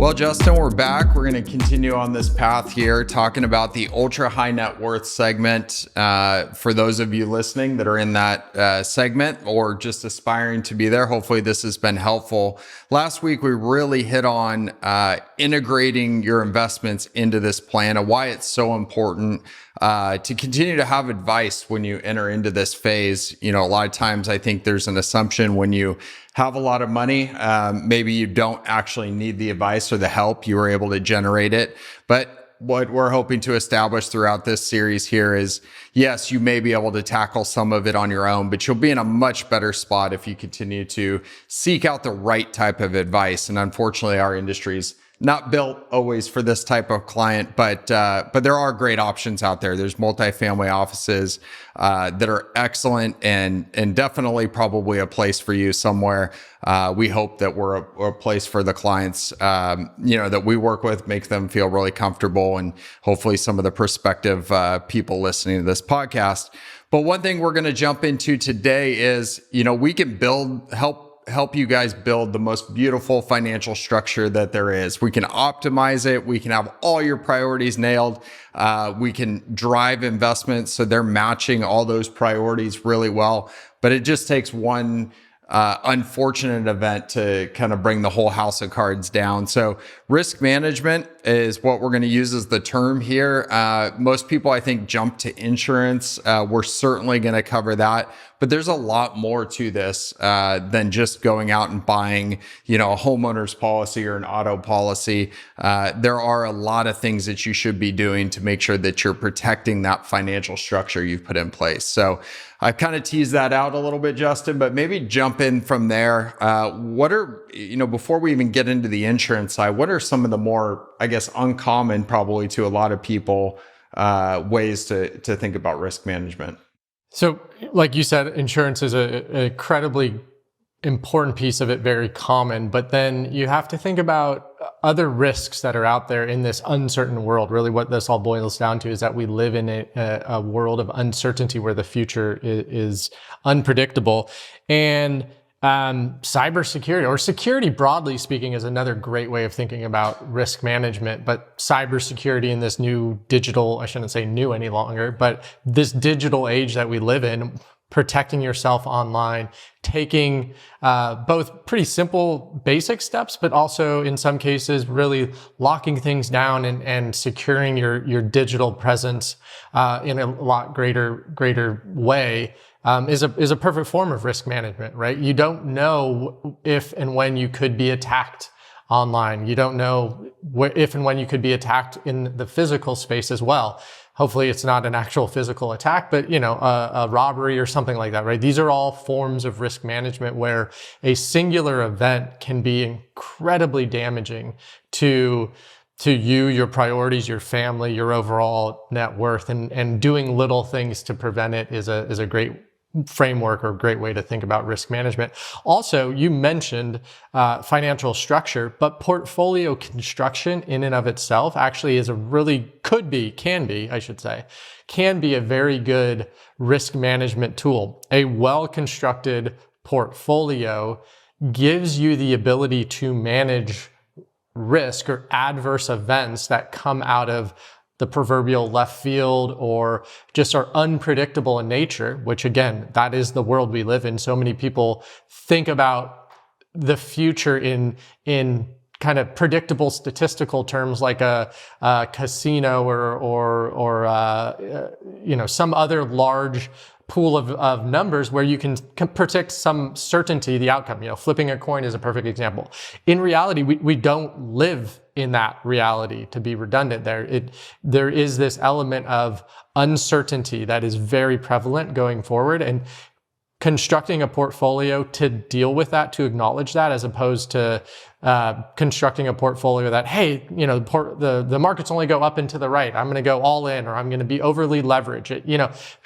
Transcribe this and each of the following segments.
Well, Justin, we're back. We're going to continue on this path here, talking about the ultra high net worth segment. For those of you listening that are in that segment or just aspiring to be there, hopefully this has been helpful. Last week, we really hit on integrating your investments into this plan and why it's so important to continue to have advice when you enter into this phase. You know, a lot of times I think there's an assumption when you have a lot of money, maybe you don't actually need the advice or the help. You were able to generate it. But what we're hoping to establish throughout this series here is, yes, you may be able to tackle some of it on your own, but you'll be in a much better spot if you continue to seek out the right type of advice. And unfortunately, our industry's not built always for this type of client, but there are great options out there. There's multifamily offices that are excellent and definitely probably a place for you somewhere. We hope that we're a place for the clients, that we work with, make them feel really comfortable, and hopefully some of the prospective people listening to this podcast. But one thing we're going to jump into today is, we can help you guys build the most beautiful financial structure that there is. We can optimize it. We can have all your priorities nailed. We can drive investments so they're matching all those priorities really well. But it just takes one unfortunate event to kind of bring the whole house of cards down. So risk management is what we're going to use as the term here. Most people, I think, jump to insurance. We're certainly going to cover that. But there's a lot more to this than just going out and buying, a homeowner's policy or an auto policy. There are a lot of things that you should be doing to make sure that you're protecting that financial structure you've put in place. So I've kind of teased that out a little bit, Justin, but maybe jump in from there. Before we even get into the insurance side, what are some of the more, I guess, uncommon probably to a lot of people ways to think about risk management? So like you said, insurance is an incredibly important piece of it, very common, but then you have to think about other risks that are out there in this uncertain world. Really what this all boils down to is that we live in a world of uncertainty where the future is unpredictable. And cybersecurity, or security broadly speaking, is another great way of thinking about risk management. But cybersecurity in this new digital, I shouldn't say new any longer, but this digital age that we live in, protecting yourself online, taking both pretty simple basic steps, but also in some cases really locking things down and securing your digital presence in a lot greater way. Is a perfect form of risk management, right? You don't know if and when you could be attacked online. You don't know if and when you could be attacked in the physical space as well. Hopefully it's not an actual physical attack, but a robbery or something like that, right? These are all forms of risk management where a singular event can be incredibly damaging to you, your priorities, your family, your overall net worth, and doing little things to prevent it is a great framework or great way to think about risk management. Also, you mentioned financial structure, but portfolio construction in and of itself actually is can be a very good risk management tool. A well-constructed portfolio gives you the ability to manage risk or adverse events that come out of the proverbial left field or just are unpredictable in nature, which again, that is the world we live in. So many people think about the future in kind of predictable statistical terms like a casino or some other large pool of numbers where you can predict some certainty the outcome. Flipping a coin is a perfect example. In reality, we don't live in that reality. To be redundant there is this element of uncertainty that is very prevalent going forward, and constructing a portfolio to deal with that, to acknowledge that, as opposed to constructing a portfolio that, hey, the markets only go up and to the right, I'm going to go all in, or I'm going to be overly leveraged.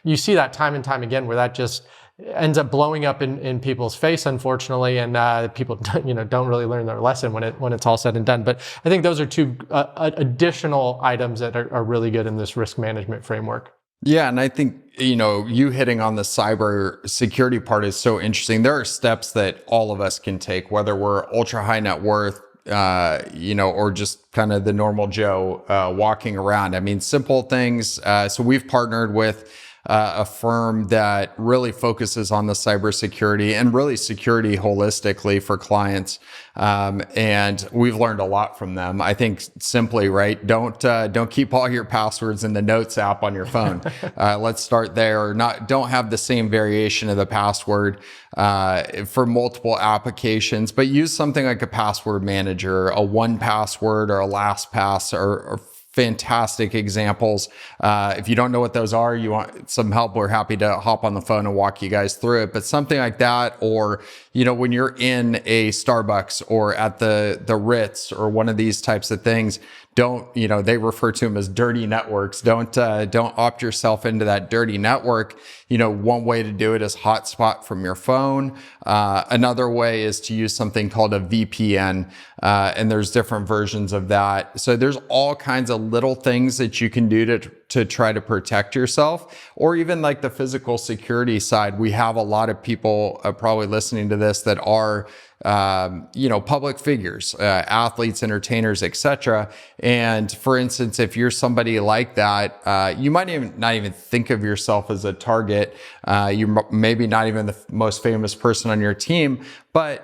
You see that time and time again where that just ends up blowing up in people's face, unfortunately, and people don't really learn their lesson when it's all said and done. But I think those are two additional items that are really good in this risk management framework. Yeah, and I think, you hitting on the cyber security part is so interesting. There are steps that all of us can take, whether we're ultra high net worth, or just kind of the normal Joe walking around. I mean, simple things. So we've partnered with a firm that really focuses on the cybersecurity and really security holistically for clients. And we've learned a lot from them. I think simply, right? Don't keep all your passwords in the Notes app on your phone. Let's start there. Or don't have the same variation of the password for multiple applications, but use something like a password manager, a 1Password or a LastPass or fantastic examples. If you don't know what those are, you want some help, we're happy to hop on the phone and walk you guys through it. But something like that, or, when you're in a Starbucks or at the Ritz or one of these types of things, don't, they refer to them as dirty networks. Don't opt yourself into that dirty network. One way to do it is hotspot from your phone. Another way is to use something called a VPN. And there's different versions of that. So there's all kinds of little things that you can do to try to protect yourself, or even like the physical security side. We have a lot of people probably listening to this that are public figures, athletes, entertainers, etc. And for instance, if you're somebody like that, you might not even think of yourself as a target. You're maybe not even the most famous person on your team, but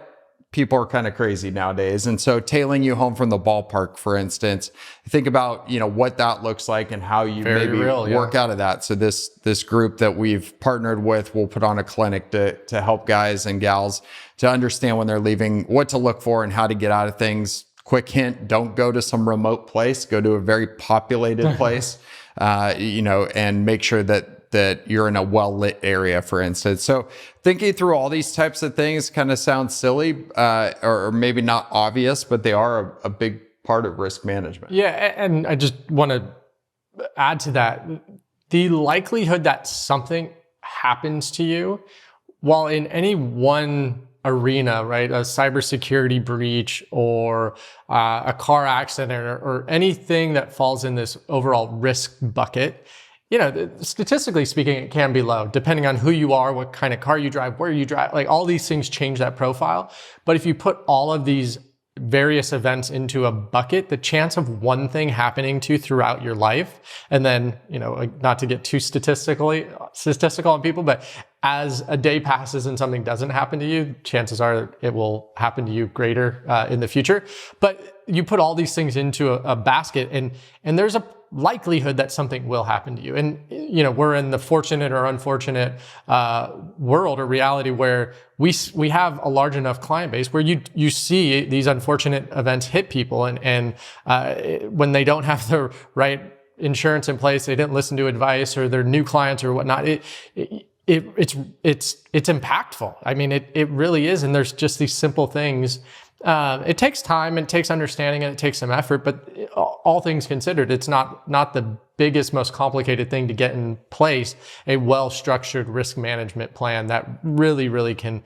people are kind of crazy nowadays. And so tailing you home from the ballpark, for instance, think about, what that looks like and how you work out of that. So this group that we've partnered with will put on a clinic to help guys and gals to understand when they're leaving, what to look for and how to get out of things. Quick hint, don't go to some remote place, go to a very populated place, and make sure that you're in a well-lit area, for instance. So thinking through all these types of things kind of sounds silly, or maybe not obvious, but they are a big part of risk management. Yeah, and I just want to add to that, the likelihood that something happens to you, while in any one arena, right, a cybersecurity breach or a car accident or anything that falls in this overall risk bucket, statistically speaking, it can be low, depending on who you are, what kind of car you drive, where you drive, like all these things change that profile. But if you put all of these various events into a bucket, the chance of one thing happening to you throughout your life, and then, not to get too statistical on people, but as a day passes and something doesn't happen to you, chances are it will happen to you greater in the future. But you put all these things into a basket, and there's a likelihood that something will happen to you. And, we're in the fortunate or unfortunate world or reality where we have a large enough client base where you see these unfortunate events hit people, and when they don't have the right insurance in place, they didn't listen to advice, or they're new clients or whatnot. It's impactful. I mean, it really is. And there's just these simple things. It takes time, it takes understanding, and it takes some effort, but all things considered, it's not the biggest, most complicated thing to get in place, a well-structured risk management plan that really, really can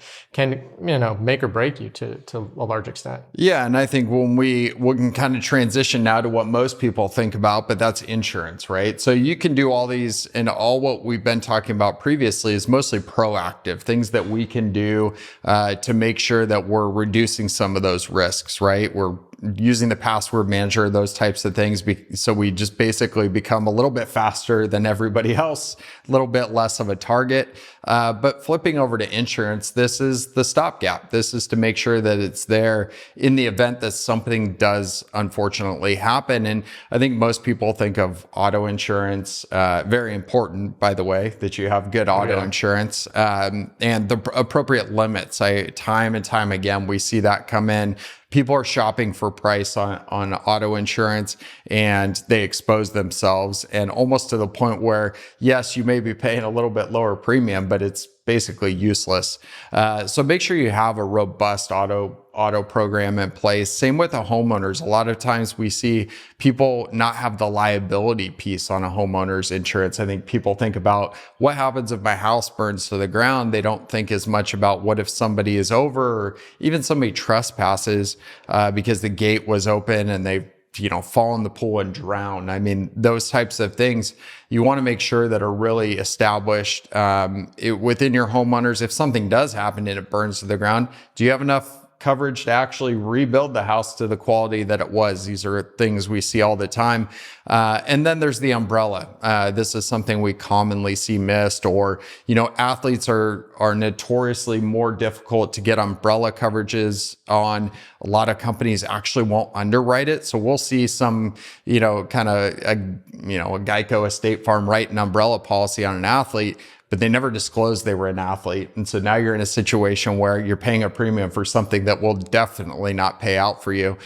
make or break you to a large extent. Yeah, and I think we can kind of transition now to what most people think about, but that's insurance, right? So you can do all these, and all what we've been talking about previously is mostly proactive, things that we can do to make sure that we're reducing some of those risks, right? We're using the password manager, those types of things. So we just basically become a little bit faster than everybody else, a little bit less of a target. But flipping over to insurance, this is the stopgap. This is to make sure that it's there in the event that something does unfortunately happen. And I think most people think of auto insurance, very important, by the way, that you have good auto insurance, and the appropriate limits. Time and time again, we see that come in. People are shopping for price on auto insurance, and they expose themselves, and almost to the point where, yes, you may be paying a little bit lower premium, but it's basically useless. So make sure you have a robust auto program in place. Same with the homeowners. A lot of times we see people not have the liability piece on a homeowner's insurance. I think people think about what happens if my house burns to the ground. They don't think as much about what if somebody is over, or even somebody trespasses because the gate was open and they fall in the pool and drown. I mean, those types of things you want to make sure that are really established within your homeowners. If something does happen and it burns to the ground, do you have enough coverage to actually rebuild the house to the quality that it was. These are things we see all the time. And then there's the umbrella. This is something we commonly see missed, or, athletes are notoriously more difficult to get umbrella coverages on. A lot of companies actually won't underwrite it. So we'll see some, kind of a Geico, a State Farm write an umbrella policy on an athlete, but they never disclosed they were an athlete. And so now you're in a situation where you're paying a premium for something that will definitely not pay out for you.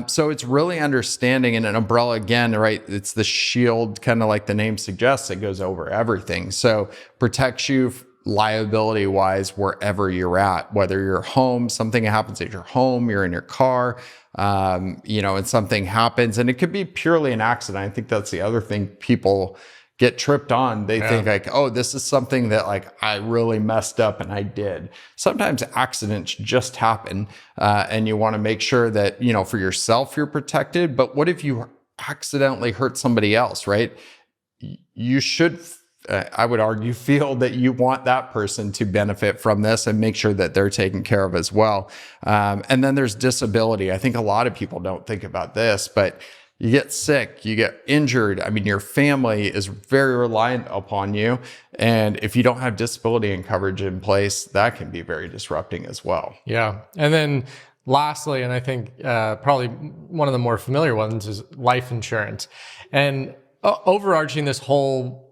So it's really understanding, and an umbrella, again, right? It's the shield, kind of like the name suggests, it goes over everything. So protects you liability wise wherever you're at, whether you're home, something happens at your home, you're in your car, and something happens, and it could be purely an accident. I think that's the other thing people get tripped on. They think like, oh, this is something that like I really messed up and I did. Sometimes accidents just happen, and you want to make sure that, for yourself, you're protected. But what if you accidentally hurt somebody else, right? You should, I would argue, feel that you want that person to benefit from this and make sure that they're taken care of as well. And then there's disability. I think a lot of people don't think about this, but you get sick, you get injured. I mean, your family is very reliant upon you. And if you don't have disability and coverage in place, that can be very disrupting as well. Yeah. And then lastly, and I think probably one of the more familiar ones, is life insurance. And overarching this whole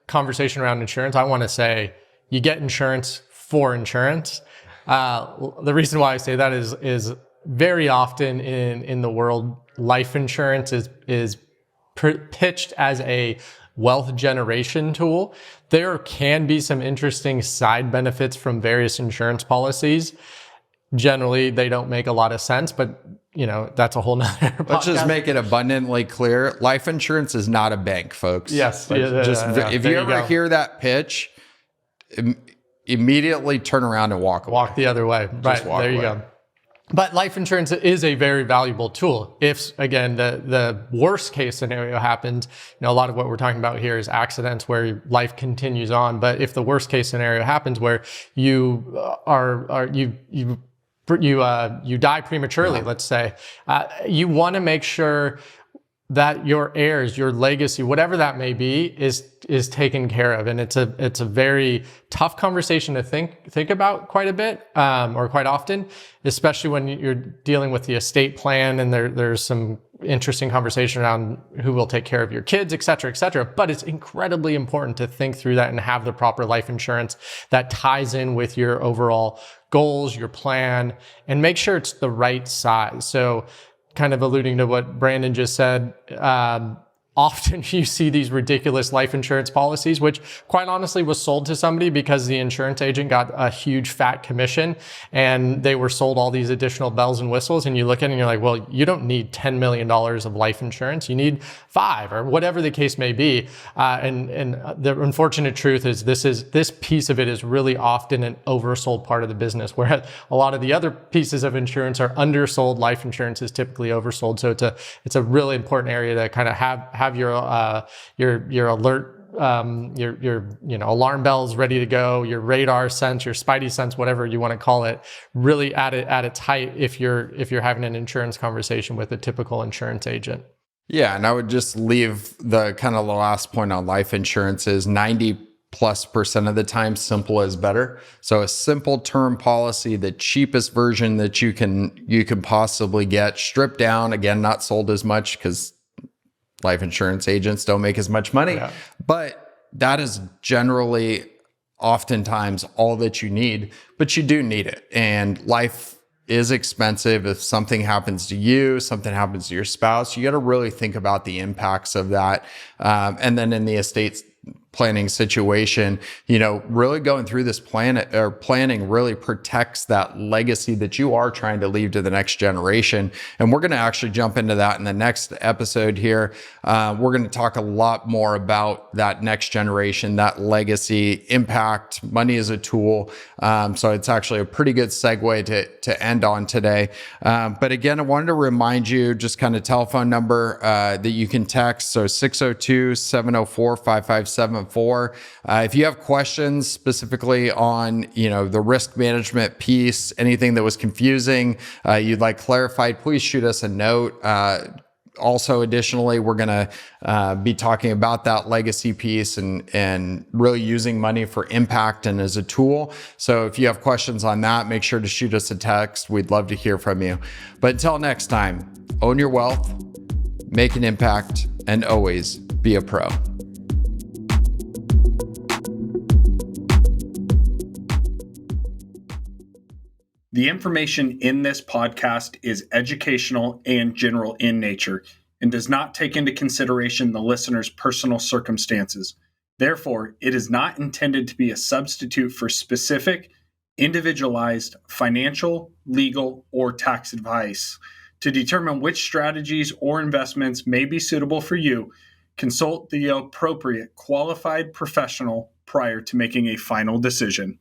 conversation around insurance, I want to say you get insurance for insurance. The reason why I say that is very often in the world, life insurance is pitched as a wealth generation tool. There can be some interesting side benefits from various insurance policies. Generally, they don't make a lot of sense, but that's a whole nother podcast. Let's just make it abundantly clear. Life insurance is not a bank, folks. Yes. If you ever hear that pitch, immediately turn around and walk away. Walk the other way. Right. There you go. But life insurance is a very valuable tool. If, again, the worst case scenario happens, a lot of what we're talking about here is accidents where life continues on. But if the worst case scenario happens where you die prematurely, let's say, you want to make sure that your heirs, your legacy, whatever that may be, is taken care of. And it's a very tough conversation to think about quite a bit, or quite often, especially when you're dealing with the estate plan, and there's some interesting conversation around who will take care of your kids, et cetera, et cetera. But it's incredibly important to think through that and have the proper life insurance that ties in with your overall goals, your plan, and make sure it's the right size. So, kind of alluding to what Brandon just said, often you see these ridiculous life insurance policies, which quite honestly was sold to somebody because the insurance agent got a huge fat commission and they were sold all these additional bells and whistles. And you look at it and you're like, well, you don't need $10 million of life insurance. You need 5 or whatever the case may be. And the unfortunate truth is this piece of it is really often an oversold part of the business, whereas a lot of the other pieces of insurance are undersold. Life insurance is typically oversold. So it's a really important area to kind of have your alert, your alarm bells ready to go, your radar sense, your spidey sense, whatever you want to call it, really at its height if you're having an insurance conversation with a typical insurance agent. Yeah, and I would just leave the last point on life insurance is 90+% of the time, simple is better. So a simple term policy, the cheapest version that you can possibly get, stripped down, again, not sold as much because life insurance agents don't make as much money, but that is generally oftentimes all that you need, but you do need it. And life is expensive. If something happens to you, something happens to your spouse, you got to really think about the impacts of that. And then in the estate planning situation, really going through this planning really protects that legacy that you are trying to leave to the next generation. And we're going to actually jump into that in the next episode here. We're going to talk a lot more about that next generation, that legacy impact. Money is a tool. So it's actually a pretty good segue to end on today. But again, I wanted to remind you, just kind of telephone number that you can text. So 602-704-5575. 2004. If you have questions specifically on, the risk management piece, anything that was confusing, you'd like clarified, please shoot us a note. Also, additionally, we're going to be talking about that legacy piece and really using money for impact and as a tool. So if you have questions on that, make sure to shoot us a text. We'd love to hear from you. But until next time, own your wealth, make an impact, and always be a pro. The information in this podcast is educational and general in nature and does not take into consideration the listener's personal circumstances. Therefore, it is not intended to be a substitute for specific, individualized financial, legal, or tax advice. To determine which strategies or investments may be suitable for you, consult the appropriate qualified professional prior to making a final decision.